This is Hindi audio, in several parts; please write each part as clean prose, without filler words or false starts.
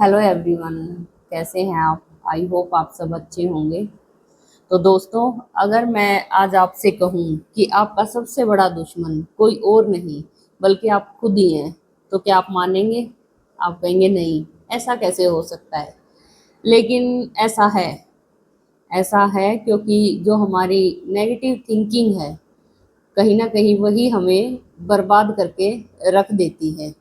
Hello everyone. कैसे हैं आप? आई होप आप सब अच्छे होंगे। तो दोस्तों, अगर मैं आज आपसे कहूं कि आपका सबसे बड़ा दुश्मन कोई और नहीं बल्कि आप खुद ही हैं, तो क्या आप मानेंगे? आप कहेंगे नहीं, ऐसा कैसे हो सकता है। लेकिन ऐसा है क्योंकि जो हमारी नेगेटिव थिंकिंग है, कहीं ना कहीं वही हमें बर्बाद करके रख देती है।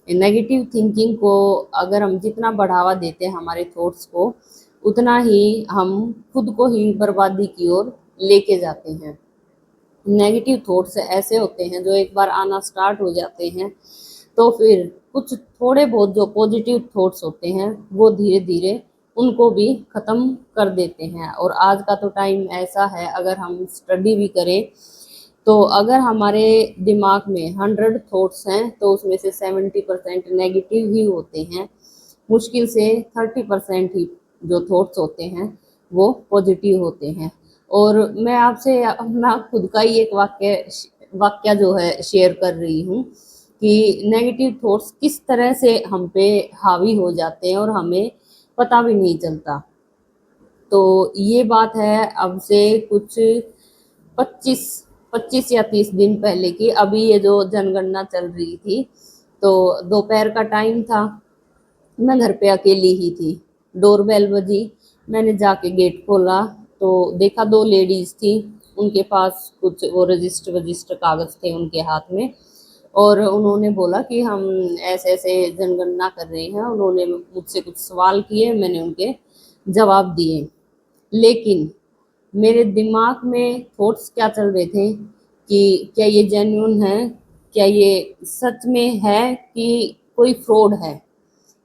नेगेटिव थिंकिंग को अगर हम जितना बढ़ावा देते हैं हमारे थॉट्स को, उतना ही हम खुद को ही बर्बादी की ओर लेके जाते हैं। नेगेटिव थॉट्स ऐसे होते हैं जो एक बार आना स्टार्ट हो जाते हैं, तो फिर कुछ थोड़े बहुत जो पॉजिटिव थॉट्स होते हैं वो धीरे धीरे उनको भी ख़त्म कर देते हैं। और आज का तो टाइम ऐसा है, अगर हम स्टडी भी करें तो अगर हमारे दिमाग में 100 थॉट्स हैं तो उसमें से 70% नेगेटिव ही होते हैं। मुश्किल से 30% ही जो थॉट्स होते हैं वो पॉजिटिव होते हैं। और मैं आपसे अपना खुद का ही एक वाक्य जो है शेयर कर रही हूँ कि नेगेटिव थॉट्स किस तरह से हम पे हावी हो जाते हैं और हमें पता भी नहीं चलता। तो ये बात है अब से कुछ 25 25 या 30 दिन पहले की। अभी ये जो जनगणना चल रही थी, तो दोपहर का टाइम था, मैं घर पे अकेली ही थी। डोरबेल बजी, मैंने जाके गेट खोला तो देखा दो लेडीज थी। उनके पास कुछ वो रजिस्टर वजिस्टर कागज थे उनके हाथ में, और उन्होंने बोला कि हम ऐसे ऐसे जनगणना कर रहे हैं। उन्होंने मुझसे कुछ सवाल किए, मैंने उनके जवाब दिए। लेकिन मेरे दिमाग में थॉट्स क्या चल रहे थे कि क्या ये जेन्युइन है, क्या ये सच में है कि कोई फ्रॉड है,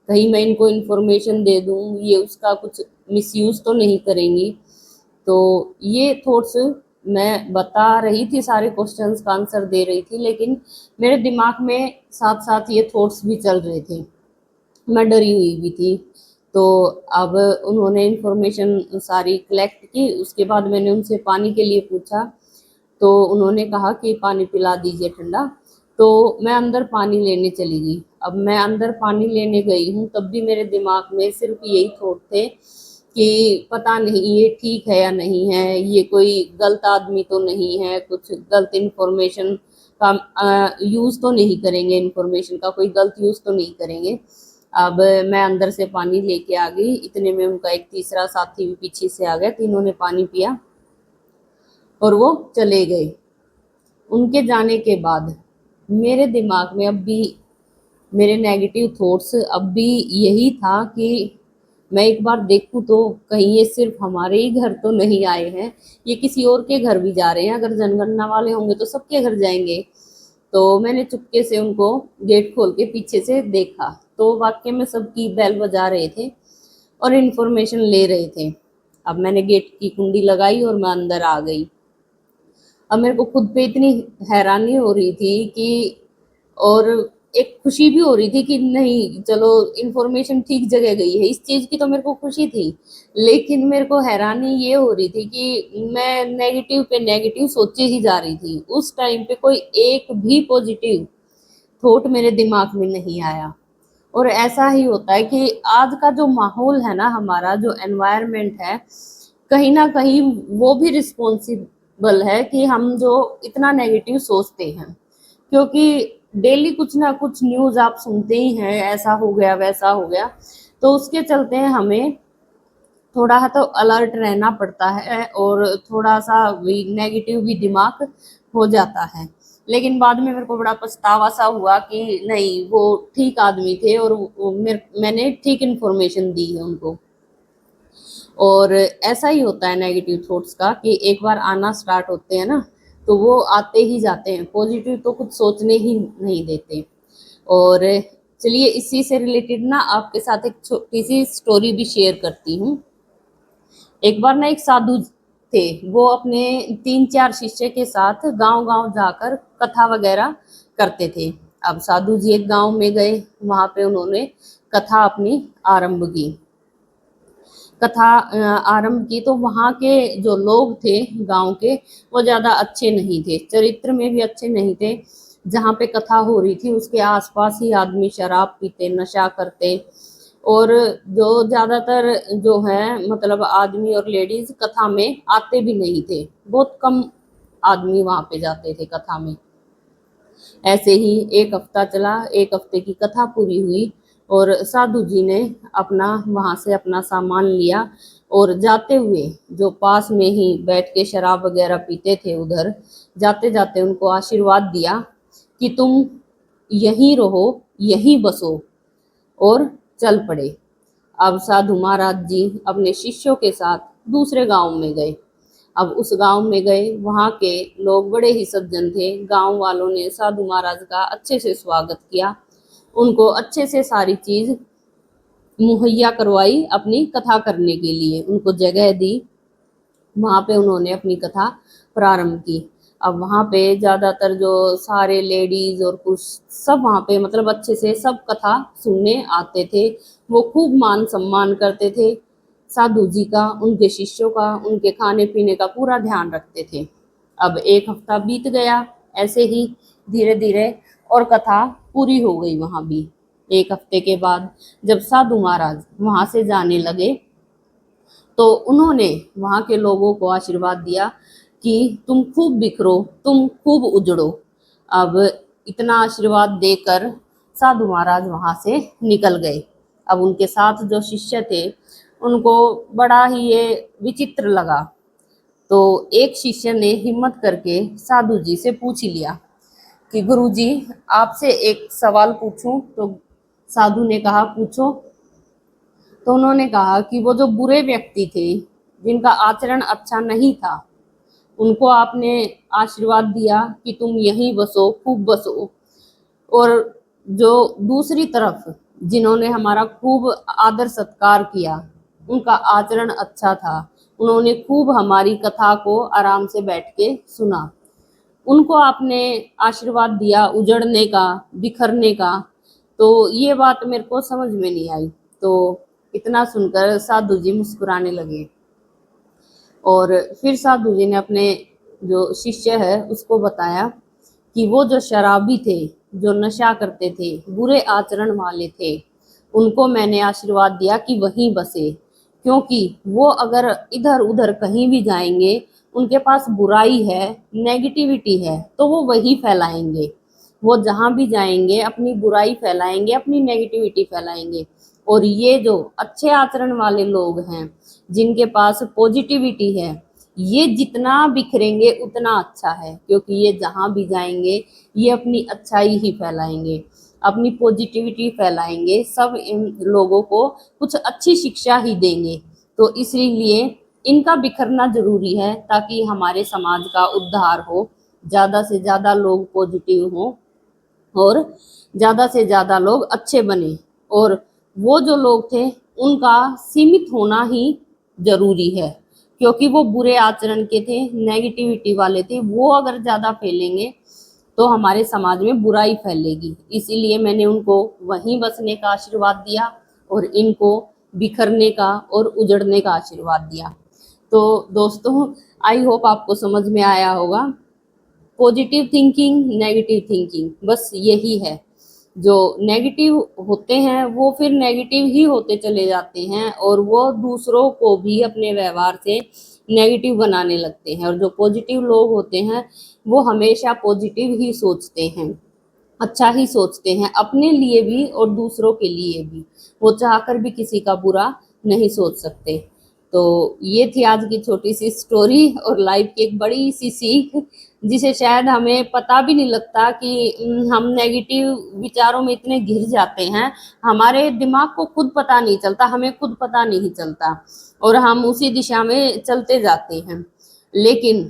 कहीं मैं इनको इन्फॉर्मेशन दे दूं, ये उसका कुछ मिसयूज तो नहीं करेंगी। तो ये थॉट्स मैं बता रही थी, सारे क्वेश्चंस का आंसर दे रही थी, लेकिन मेरे दिमाग में साथ साथ ये थॉट्स भी चल रहे थे। मैं डरी हुई भी थी। तो अब उन्होंने इन्फॉर्मेशन सारी कलेक्ट की, उसके बाद मैंने उनसे पानी के लिए पूछा, तो उन्होंने कहा कि पानी पिला दीजिए ठंडा। तो मैं अंदर पानी लेने चली गई। अब मैं अंदर पानी लेने गई हूँ, तब भी मेरे दिमाग में सिर्फ यही थॉट थे कि पता नहीं ये ठीक है या नहीं है, ये कोई गलत आदमी तो नहीं है, कुछ गलत इन्फॉर्मेशन का यूज़ तो नहीं करेंगे, इन्फॉर्मेशन का कोई गलत यूज़ तो नहीं करेंगे। अब मैं अंदर से पानी लेके आ गई, इतने में उनका एक तीसरा साथी भी पीछे से आ गया। तीनों ने पानी पिया और वो चले गए। उनके जाने के बाद मेरे दिमाग में अब भी मेरे नेगेटिव थॉट्स अब भी यही था कि मैं एक बार देखूं तो कहीं ये सिर्फ हमारे ही घर तो नहीं आए हैं, ये किसी और के घर भी जा रहे हैं। अगर जनगणना वाले होंगे तो सबके घर जाएंगे। तो मैंने चुपके से उनको गेट खोल के पीछे से देखा, तो वाकई में सबकी बेल बजा रहे थे और इन्फॉर्मेशन ले रहे थे। अब मैंने गेट की कुंडी लगाई और मैं अंदर आ गई। अब मेरे को खुद पे इतनी हैरानी हो रही थी कि, और एक खुशी भी हो रही थी कि नहीं चलो इन्फॉर्मेशन ठीक जगह गई है, इस चीज की तो मेरे को खुशी थी। लेकिन मेरे को हैरानी ये हो रही थी कि मैं नेगेटिव पे नेगेटिव सोचे ही जा रही थी। उस टाइम पे कोई एक भी पॉजिटिव थॉट मेरे दिमाग में नहीं आया। और ऐसा ही होता है कि आज का जो माहौल है ना, हमारा जो एनवायरनमेंट है, कहीं ना कहीं वो भी रिस्पॉन्सिबल है कि हम जो इतना नेगेटिव सोचते हैं। क्योंकि डेली कुछ ना कुछ न्यूज़ आप सुनते ही हैं, ऐसा हो गया वैसा हो गया, तो उसके चलते हमें थोड़ा तो अलर्ट रहना पड़ता है और थोड़ा सा भी नेगेटिव भी दिमाग हो जाता है। लेकिन बाद में मेरे को बड़ा पछतावा सा हुआ कि नहीं, वो ठीक आदमी थे और मैंने ठीक इन्फॉर्मेशन दी है उनको। और ऐसा ही होता है नेगेटिव थॉट्स का कि एक बार आना स्टार्ट होते हैं ना, तो वो आते ही जाते हैं, पॉजिटिव तो कुछ सोचने ही नहीं देते। और चलिए इसी से रिलेटेड ना आपके साथ एक छोटी सी स्टोरी भी शेयर करती हूँ। एक बार ना एक साधु थे, वो अपने 3-4 शिष्य के साथ गांव गांव जाकर कथा वगैरह करते थे। अब साधु जी एक गांव में गए, वहां पे उन्होंने कथा अपनी आरंभ की। कथा आरंभ की तो वहाँ के जो लोग थे गांव के, वो ज़्यादा अच्छे नहीं थे, चरित्र में भी अच्छे नहीं थे। जहाँ पे कथा हो रही थी उसके आसपास ही आदमी शराब पीते, नशा करते, और जो ज़्यादातर जो है मतलब आदमी और लेडीज़ कथा में आते भी नहीं थे, बहुत कम आदमी वहाँ पे जाते थे कथा में। ऐसे ही एक हफ्ता चला, एक हफ्ते की कथा पूरी हुई और साधु जी ने अपना वहाँ से अपना सामान लिया और जाते हुए जो पास में ही बैठ के शराब वगैरह पीते थे उधर, जाते जाते उनको आशीर्वाद दिया कि तुम यहीं रहो, यहीं बसो, और चल पड़े। अब साधु महाराज जी अपने शिष्यों के साथ दूसरे गांव में गए। अब उस गांव में गए, वहां के लोग बड़े ही सज्जन थे। गांव वालों ने साधु महाराज का अच्छे से स्वागत किया, उनको अच्छे से सारी चीज मुहैया करवाई अपनी कथा करने के लिए, उनको जगह दी। वहां पे उन्होंने अपनी कथा प्रारंभ की। अब वहां पे ज्यादातर जो सारे लेडीज और कुछ सब वहां पे मतलब अच्छे से सब कथा सुनने आते थे। वो खूब मान सम्मान करते थे साधु जी का, उनके शिष्यों का, उनके खाने पीने का पूरा ध्यान रखते थे। अब एक हफ्ता बीत गया ऐसे ही धीरे धीरे, और कथा पूरी हो गई वहां भी। एक हफ्ते के बाद जब साधु महाराज वहां से जाने लगे तो उन्होंने वहां के लोगों को आशीर्वाद दिया कि तुम खूब बिखरो, तुम खूब उजड़ो। अब इतना आशीर्वाद देकर साधु महाराज वहां से निकल गए। अब उनके साथ जो शिष्य थे उनको बड़ा ही ये विचित्र लगा, तो एक शिष्य ने हिम्मत करके साधु जी से पूछ लिया कि गुरुजी आपसे एक सवाल पूछूं। तो साधु ने कहा पूछो। तो उन्होंने कहा कि वो जो बुरे व्यक्ति थे जिनका आचरण अच्छा नहीं था, उनको आपने आशीर्वाद दिया कि तुम यहीं बसो, खूब बसो, और जो दूसरी तरफ जिन्होंने हमारा खूब आदर सत्कार किया, उनका आचरण अच्छा था, उन्होंने खूब हमारी कथा को आराम से बैठ के सुना, उनको आपने आशीर्वाद दिया उजड़ने का, बिखरने का। तो ये बात मेरे को समझ में नहीं आई। तो इतना सुनकर साधु जी मुस्कुराने लगे और फिर साधु जी ने अपने जो शिष्य है उसको बताया कि वो जो शराबी थे, जो नशा करते थे, बुरे आचरण वाले थे, उनको मैंने आशीर्वाद दिया कि वहीं बसे, क्योंकि वो अगर इधर उधर कहीं भी जाएंगे, उनके पास बुराई है, नेगेटिविटी है, तो वो वही फैलाएंगे। वो जहाँ भी जाएंगे अपनी बुराई फैलाएंगे, अपनी नेगेटिविटी फैलाएंगे। और ये जो अच्छे आचरण वाले लोग हैं, जिनके पास पॉजिटिविटी है, ये जितना बिखरेंगे उतना अच्छा है, क्योंकि ये जहाँ भी जाएंगे ये अपनी अच्छाई ही फैलाएंगे, अपनी पॉजिटिविटी फैलाएंगे, सब इन लोगों को कुछ अच्छी शिक्षा ही देंगे। तो इसलिए इनका बिखरना जरूरी है ताकि हमारे समाज का उद्धार हो, ज़्यादा से ज़्यादा लोग पॉजिटिव हों और ज़्यादा से ज़्यादा लोग अच्छे बने। और वो जो लोग थे उनका सीमित होना ही जरूरी है, क्योंकि वो बुरे आचरण के थे, नेगेटिविटी वाले थे, वो अगर ज़्यादा फैलेंगे तो हमारे समाज में बुराई फैलेगी। इसीलिए मैंने उनको वहीं बसने का आशीर्वाद दिया और इनको बिखरने का और उजड़ने का आशीर्वाद दिया। तो दोस्तों, आई होप आपको समझ में आया होगा। पॉजिटिव थिंकिंग, नेगेटिव थिंकिंग, बस यही है। जो नेगेटिव होते हैं वो फिर नेगेटिव ही होते चले जाते हैं और वो दूसरों को भी अपने व्यवहार से नेगेटिव बनाने लगते हैं। और जो पॉजिटिव लोग होते हैं वो हमेशा पॉजिटिव ही सोचते हैं, अच्छा ही सोचते हैं, अपने लिए भी और दूसरों के लिए भी। वो चाहकर भी किसी का बुरा नहीं सोच सकते। तो ये थी आज की छोटी सी स्टोरी और लाइफ की एक बड़ी सी सीख, जिसे शायद हमें पता भी नहीं लगता कि हम नेगेटिव विचारों में इतने घिर जाते हैं, हमारे दिमाग को खुद पता नहीं चलता, हमें खुद पता नहीं चलता, और हम उसी दिशा में चलते जाते हैं। लेकिन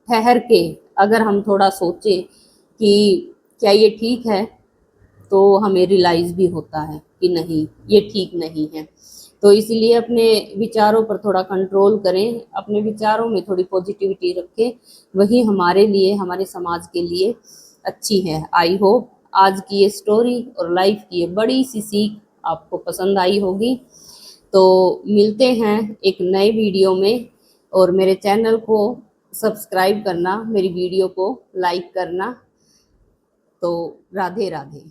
ठहर के अगर हम थोड़ा सोचें कि क्या ये ठीक है, तो हमें रियलाइज भी होता है कि नहीं, ये ठीक नहीं है। तो इसलिए अपने विचारों पर थोड़ा कंट्रोल करें, अपने विचारों में थोड़ी पॉजिटिविटी रखें, वही हमारे लिए, हमारे समाज के लिए अच्छी है। आई होप आज की ये स्टोरी और लाइफ की ये बड़ी सी सीख आपको पसंद आई होगी। तो मिलते हैं एक नए वीडियो में, और मेरे चैनल को सब्सक्राइब करना, मेरी वीडियो को लाइक करना। तो राधे राधे।